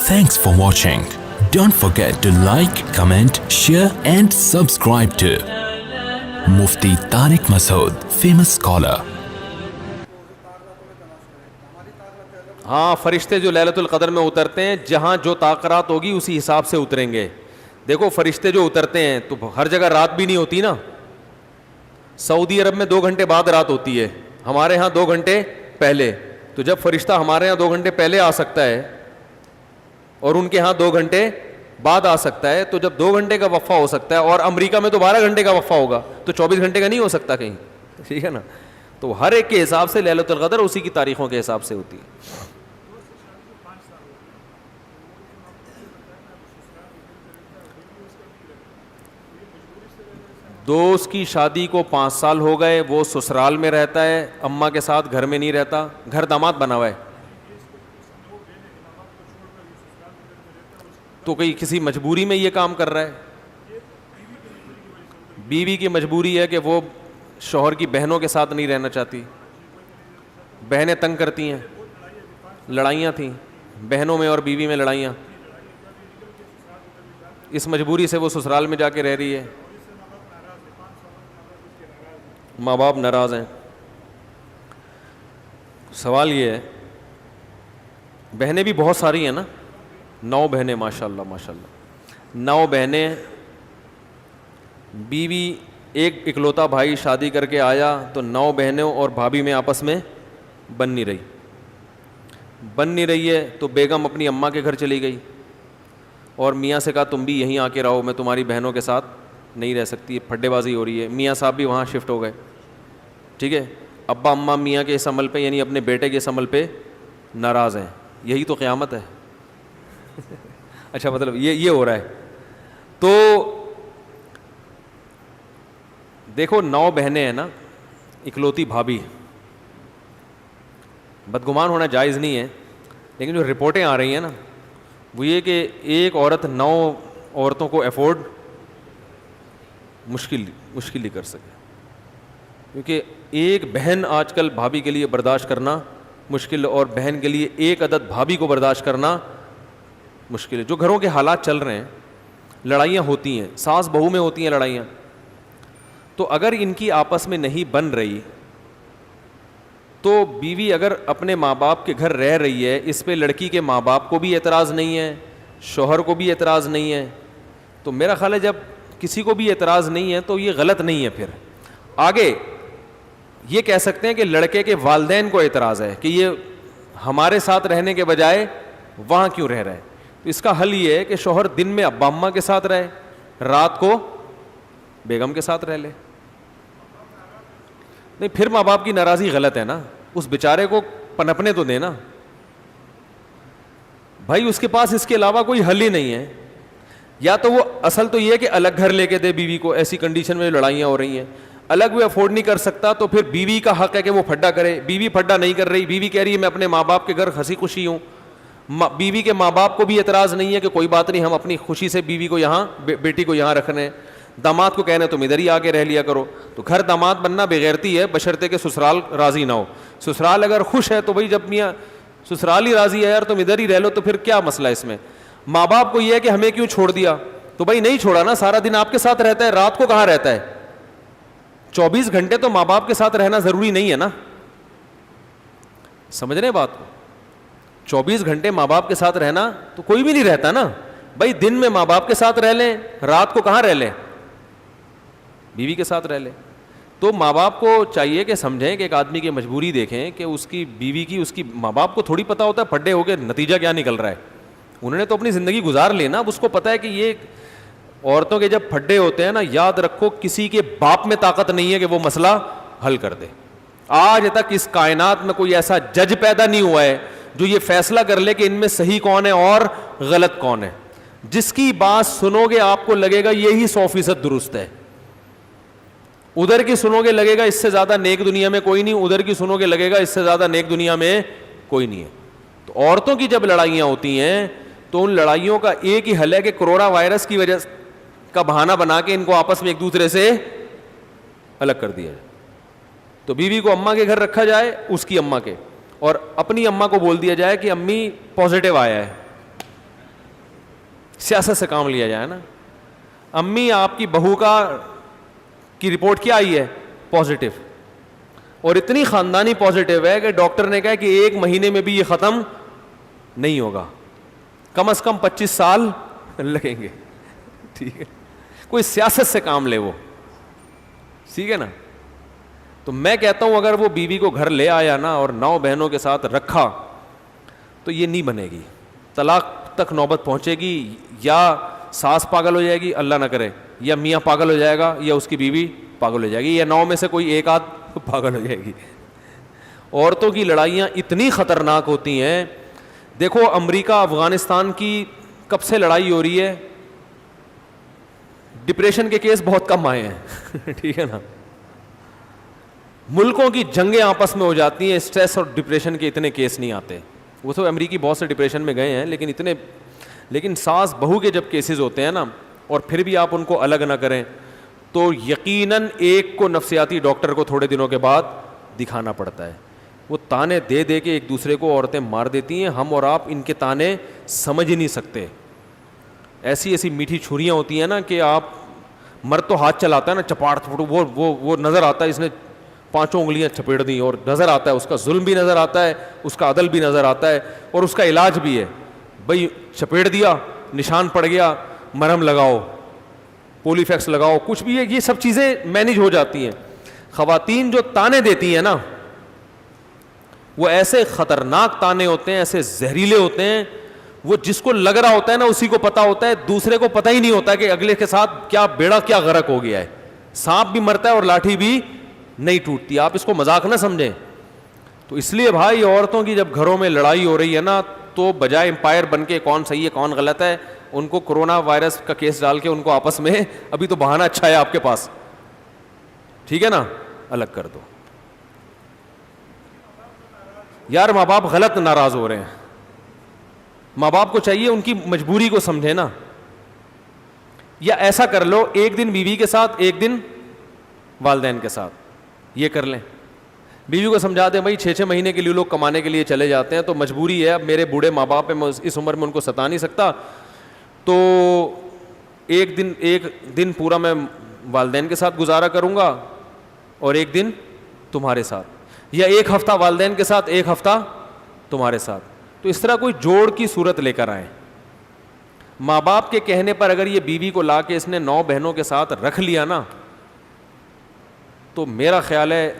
Thanks for watching. Don't forget to like, comment, share and subscribe to Mufti Tariq Masood, famous scholar. ہاں فرشتے جو لیلۃ القدر میں اترتے ہیں جہاں جو طاقت ہوگی اسی حساب سے اتریں گے. دیکھو فرشتے جو اترتے ہیں تو ہر جگہ رات بھی نہیں ہوتی نا. سعودی عرب میں 2 گھنٹے بعد رات ہوتی ہے, ہمارے ہاں 2 گھنٹے پہلے. تو جب فرشتہ ہمارے ہاں 2 گھنٹے پہلے آ سکتا ہے اور ان کے ہاں 2 گھنٹے بعد آ سکتا ہے, تو جب 2 گھنٹے کا وقفہ ہو سکتا ہے اور امریکہ میں تو 12 گھنٹے کا وقفہ ہوگا, تو 24 گھنٹے کا نہیں ہو سکتا کہیں, ٹھیک ہے نا. تو ہر ایک کے حساب سے لیلۃ القدر اسی کی تاریخوں کے حساب سے ہوتی ہے. دوست کی شادی کو 5 سال ہو گئے, وہ سسرال میں رہتا ہے, اماں کے ساتھ گھر میں نہیں رہتا, گھر داماد بنا ہوا ہے, تو کہیں کسی مجبوری میں یہ کام کر رہا ہے. بیوی کی مجبوری ہے کہ وہ شوہر کی بہنوں کے ساتھ نہیں رہنا چاہتی, بہنیں تنگ کرتی ہیں, لڑائیاں تھیں بہنوں میں اور بیوی میں لڑائیاں, اس مجبوری سے وہ سسرال میں جا کے رہ رہی ہے, ماں باپ ناراض ہیں. سوال یہ ہے, بہنیں بھی بہت ساری ہیں نا, 9 بہنیں ماشاء اللہ ماشاء اللہ, 9 بہنیں, بیوی ایک اکلوتا بھائی شادی کر کے آیا تو 9 بہنوں اور بھابھی میں آپس میں بن نہیں رہی ہے, تو بیگم اپنی اماں کے گھر چلی گئی اور میاں سے کہا تم بھی یہیں آ کے رہو, میں تمہاری بہنوں کے ساتھ نہیں رہ سکتی, پھڈے بازی ہو رہی ہے. میاں صاحب بھی وہاں شفٹ ہو گئے, ٹھیک ہے. ابا اماں میاں کے اس عمل پہ یعنی اپنے بیٹے کے اس عمل پہ ناراض ہیں. یہی تو قیامت ہے. اچھا مطلب یہ ہو رہا ہے. تو دیکھو 9 بہنیں ہیں نا, اکلوتی بھابھی, بدگمان ہونا جائز نہیں ہے, لیکن جو رپورٹیں آ رہی ہیں نا وہ یہ کہ ایک عورت 9 عورتوں کو افورڈ مشکل ہی کر سکے, کیونکہ ایک بہن آج کل بھابھی کے لیے برداشت کرنا مشکل, اور بہن کے لیے ایک عدد بھابھی کو برداشت کرنا مشکل ہے. جو گھروں کے حالات چل رہے ہیں, لڑائیاں ہوتی ہیں, ساس بہو میں ہوتی ہیں لڑائیاں, تو اگر ان کی آپس میں نہیں بن رہی تو بیوی اگر اپنے ماں باپ کے گھر رہ رہی ہے, اس پہ لڑکی کے ماں باپ کو بھی اعتراض نہیں ہے, شوہر کو بھی اعتراض نہیں ہے, تو میرا خیال ہے جب کسی کو بھی اعتراض نہیں ہے تو یہ غلط نہیں ہے. پھر آگے یہ کہہ سکتے ہیں کہ لڑکے کے والدین کو اعتراض ہے کہ یہ ہمارے ساتھ رہنے کے بجائے وہاں کیوں رہ رہا ہے. تو اس کا حل یہ ہے کہ شوہر دن میں ابا اماں کے ساتھ رہے, رات کو بیگم کے ساتھ رہ لے. نہیں پھر ماں باپ کی ناراضی غلط ہے نا, اس بیچارے کو پنپنے تو دے نا بھائی, اس کے پاس اس کے علاوہ کوئی حل ہی نہیں ہے. یا تو وہ اصل تو یہ ہے کہ الگ گھر لے کے دے بیوی کو, ایسی کنڈیشن میں لڑائیاں ہو رہی ہیں, الگ بھی افورڈ نہیں کر سکتا تو پھر بیوی کا حق ہے کہ وہ پھڈا کرے. بیوی پھڈا نہیں کر رہی, بیوی کہہ رہی ہے میں اپنے ماں باپ کے گھر ہنسی خوشی ہوں. بیوی کے ماں باپ کو بھی اعتراض نہیں ہے کہ کوئی بات نہیں, ہم اپنی خوشی سے بیوی کو یہاں, بیٹی کو یہاں رکھ رہے ہیں. داماد کو کہنا تم ادھر ہی آ کے رہ لیا کرو. تو گھر داماد بننا بغیرتی ہے, بشرطے کہ سسرال راضی نہ ہو. سسرال اگر خوش ہے تو بھائی جب میاں سسرال ہی راضی ہے یار تم ادھر ہی رہ لو, تو پھر کیا مسئلہ اس میں. ماں باپ کو یہ ہے کہ ہمیں کیوں چھوڑ دیا, تو بھائی نہیں چھوڑا نا, سارا دن آپ کے ساتھ رہتا ہے, رات کو کہاں رہتا ہے. 24 گھنٹے تو ماں باپ کے ساتھ رہنا ضروری نہیں ہے نا, سمجھ رہے ہیں بات کو. 24 گھنٹے ماں باپ کے ساتھ رہنا تو کوئی بھی نہیں رہتا نا بھائی. دن میں ماں باپ کے ساتھ رہ لیں, رات کو کہاں رہ لیں, بیوی کے ساتھ رہ لیں. تو ماں باپ کو چاہیے کہ سمجھیں کہ ایک آدمی کی مجبوری دیکھیں کہ اس کی بیوی کی, اس کی ماں باپ کو تھوڑی پتہ ہوتا ہے پھڈے ہو کے نتیجہ کیا نکل رہا ہے. انہوں نے تو اپنی زندگی گزار لی نا, اب اس کو پتہ ہے کہ یہ عورتوں کے جب پھڈے ہوتے ہیں نا, یاد رکھو کسی کے باپ میں طاقت نہیں ہے کہ وہ مسئلہ حل کر دے. آج تک اس کائنات میں کوئی ایسا جج پیدا نہیں ہوا ہے جو یہ فیصلہ کر لے کہ ان میں صحیح کون ہے اور غلط کون ہے. جس کی بات سنو گے آپ کو لگے گا یہی 100% درست ہے, ادھر کی سنو گے لگے گا اس سے زیادہ نیک دنیا میں کوئی نہیں, ادھر کی سنو گے لگے گا اس سے زیادہ نیک دنیا میں کوئی نہیں ہے. تو عورتوں کی جب لڑائیاں ہوتی ہیں تو ان لڑائیوں کا ایک ہی حل ہے کہ کورونا وائرس کی وجہ کا بہانہ بنا کے ان کو آپس میں ایک دوسرے سے الگ کر دیا جائے. تو بیوی کو اماں کے گھر رکھا جائے, اس کی اماں کے, اور اپنی اماں کو بول دیا جائے کہ امی پازیٹیو آیا ہے, سیاست سے کام لیا جائے نا. امی آپ کی بہو کی رپورٹ کیا آئی ہے؟ پازیٹیو, اور اتنی خاندانی پازیٹیو ہے کہ ڈاکٹر نے کہا کہ 1 مہینے میں بھی یہ ختم نہیں ہوگا, کم از کم 25 سال لگیں گے. ٹھیک ہے, کوئی سیاست سے کام لے وہ, ٹھیک ہے نا. تو میں کہتا ہوں اگر وہ بیوی کو گھر لے آیا نا اور 9 بہنوں کے ساتھ رکھا تو یہ نہیں بنے گی, طلاق تک نوبت پہنچے گی. یا ساس پاگل ہو جائے گی, اللہ نہ کرے, یا میاں پاگل ہو جائے گا, یا اس کی بیوی پاگل ہو جائے گی, یا 9 میں سے کوئی ایک آدھ پاگل ہو جائے گی. عورتوں کی لڑائیاں اتنی خطرناک ہوتی ہیں. دیکھو امریکہ افغانستان کی کب سے لڑائی ہو رہی ہے, ڈپریشن کے کیس بہت کم آئے ہیں. ٹھیک ہے نا, ملکوں کی جنگیں آپس میں ہو جاتی ہیں, اسٹریس اور ڈپریشن کے اتنے کیس نہیں آتے. وہ تو امریکی بہت سے ڈپریشن میں گئے ہیں, لیکن ساس بہو کے جب کیسز ہوتے ہیں نا, اور پھر بھی آپ ان کو الگ نہ کریں, تو یقیناً ایک کو نفسیاتی ڈاکٹر کو تھوڑے دنوں کے بعد دکھانا پڑتا ہے. وہ تانے دے دے کے ایک دوسرے کو عورتیں مار دیتی ہیں. ہم اور آپ ان کے تانے سمجھ ہی نہیں سکتے. ایسی ایسی میٹھی چھریاں ہوتی ہیں نا کہ آپ مرد تو ہاتھ چلاتا ہے نا, چپاٹ وہ نظر آتا ہے اس نے 5 انگلیاں چپیڑ دی, اور نظر آتا ہے اس کا ظلم بھی نظر آتا ہے, اس کا عدل بھی نظر آتا ہے, اور اس کا علاج بھی ہے. بھائی چپیڑ دیا, نشان پڑ گیا, مرہم لگاؤ, پولی فیکس لگاؤ, کچھ بھی ہے, یہ سب چیزیں مینیج ہو جاتی ہیں. خواتین جو تانے دیتی ہیں نا, وہ ایسے خطرناک تانے ہوتے ہیں, ایسے زہریلے ہوتے ہیں. وہ جس کو لگ رہا ہوتا ہے نا اسی کو پتا ہوتا ہے, دوسرے کو پتہ ہی نہیں ہوتا کہ اگلے کے ساتھ کیا بیڑا کیا غرق ہو گیا ہے. سانپ بھی مرتا ہے اور لاٹھی بھی نہیں ٹوٹتی. آپ اس کو مذاق نہ سمجھیں. تو اس لیے بھائی عورتوں کی جب گھروں میں لڑائی ہو رہی ہے نا, تو بجائے امپائر بن کے کون صحیح ہے کون غلط ہے, ان کو کورونا وائرس کا کیس ڈال کے ان کو آپس میں, ابھی تو بہانہ اچھا ہے آپ کے پاس, ٹھیک ہے نا, الگ کر دو. یار ماں باپ غلط ناراض ہو رہے ہیں, ماں باپ کو چاہیے ان کی مجبوری کو سمجھے نا. یا ایسا کر لو, 1 دن بیوی کے ساتھ 1 دن والدین کے ساتھ, یہ کر لیں. بیوی کو سمجھا دیں بھائی 6 مہینے کے لیے لوگ کمانے کے لیے چلے جاتے ہیں, تو مجبوری ہے, اب میرے بوڑھے ماں باپ ہیں, میں اس عمر میں ان کو ستا نہیں سکتا, تو 1 دن پورا میں والدین کے ساتھ گزارا کروں گا اور 1 دن تمہارے ساتھ, یا 1 ہفتہ والدین کے ساتھ 1 ہفتہ تمہارے ساتھ. تو اس طرح کوئی جوڑ کی صورت لے کر آئیں. ماں باپ کے کہنے پر اگر یہ بیوی کو لا کے اس نے 9 بہنوں کے ساتھ رکھ لیا نا, تو میرا خیال ہے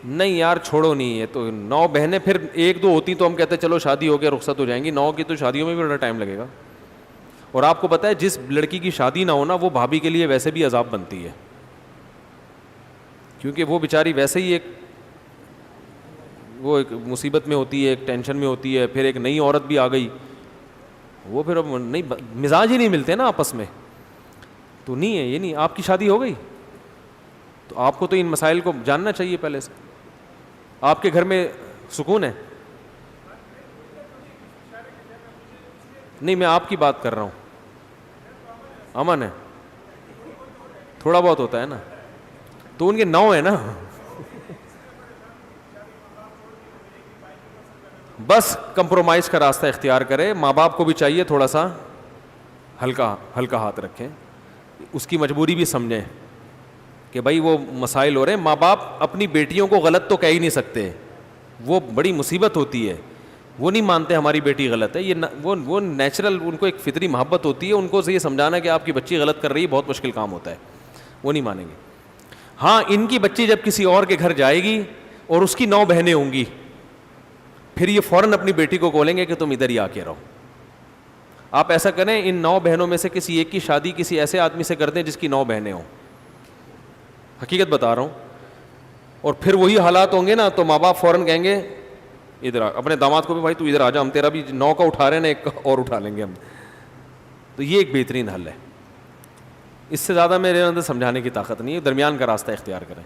نہیں یار چھوڑو نہیں ہے. تو 9 بہنیں پھر 1-2 ہوتی تو ہم کہتے چلو شادی ہو گیا رخصت ہو جائیں گی, 9 کی تو شادیوں میں بھی بڑا ٹائم لگے گا. اور آپ کو پتہ ہے جس لڑکی کی شادی نہ ہونا وہ بھابھی کے لیے ویسے بھی عذاب بنتی ہے, کیونکہ وہ بیچاری ویسے ہی ایک مصیبت میں ہوتی ہے, ایک ٹینشن میں ہوتی ہے, پھر ایک نئی عورت بھی آ گئی, وہ پھر اب نہیں, مزاج ہی نہیں ملتے نا آپس میں. تو نہیں ہے, یہ نہیں. آپ کی شادی ہو گئی تو آپ کو تو ان مسائل کو جاننا چاہیے پہلے سے. آپ کے گھر میں سکون ہے؟ نہیں, میں آپ کی بات کر رہا ہوں. امن ہے؟ تھوڑا بہت ہوتا ہے نا, تو ان کے 9 ہے نا. بس کمپرومائز کا راستہ اختیار کرے. ماں باپ کو بھی چاہیے تھوڑا سا ہلکا ہاتھ رکھیں, اس کی مجبوری بھی سمجھیں کہ بھائی وہ مسائل ہو رہے ہیں. ماں باپ اپنی بیٹیوں کو غلط تو کہہ ہی نہیں سکتے, وہ بڑی مصیبت ہوتی ہے. وہ نہیں مانتے ہماری بیٹی غلط ہے, یہ وہ نیچرل, ان کو ایک فطری محبت ہوتی ہے. ان کو یہ سمجھانا کہ آپ کی بچی غلط کر رہی ہے بہت مشکل کام ہوتا ہے, وہ نہیں مانیں گے. ہاں, ان کی بچی جب کسی اور کے گھر جائے گی اور اس کی 9 بہنیں ہوں گی, پھر یہ فوراً اپنی بیٹی کو بولیں گے کہ تم ادھر ہی آ کے رہو. آپ ایسا کریں, ان 9 بہنوں میں سے کسی ایک کی شادی کسی ایسے آدمی سے کر دیں جس کی 9 بہنیں ہوں. حقیقت بتا رہا ہوں. اور پھر وہی حالات ہوں گے نا, تو ماں باپ فوراً کہیں گے ادھر اپنے داماد کو بھی بھائی تو ادھر آ جا, ہم تیرا بھی 9 کا اٹھا رہے ہیں نا, 1 اور اٹھا لیں گے ہم. تو یہ ایک بہترین حل ہے. اس سے زیادہ میرے اندر سمجھانے کی طاقت نہیں ہے. درمیان کا راستہ اختیار کریں.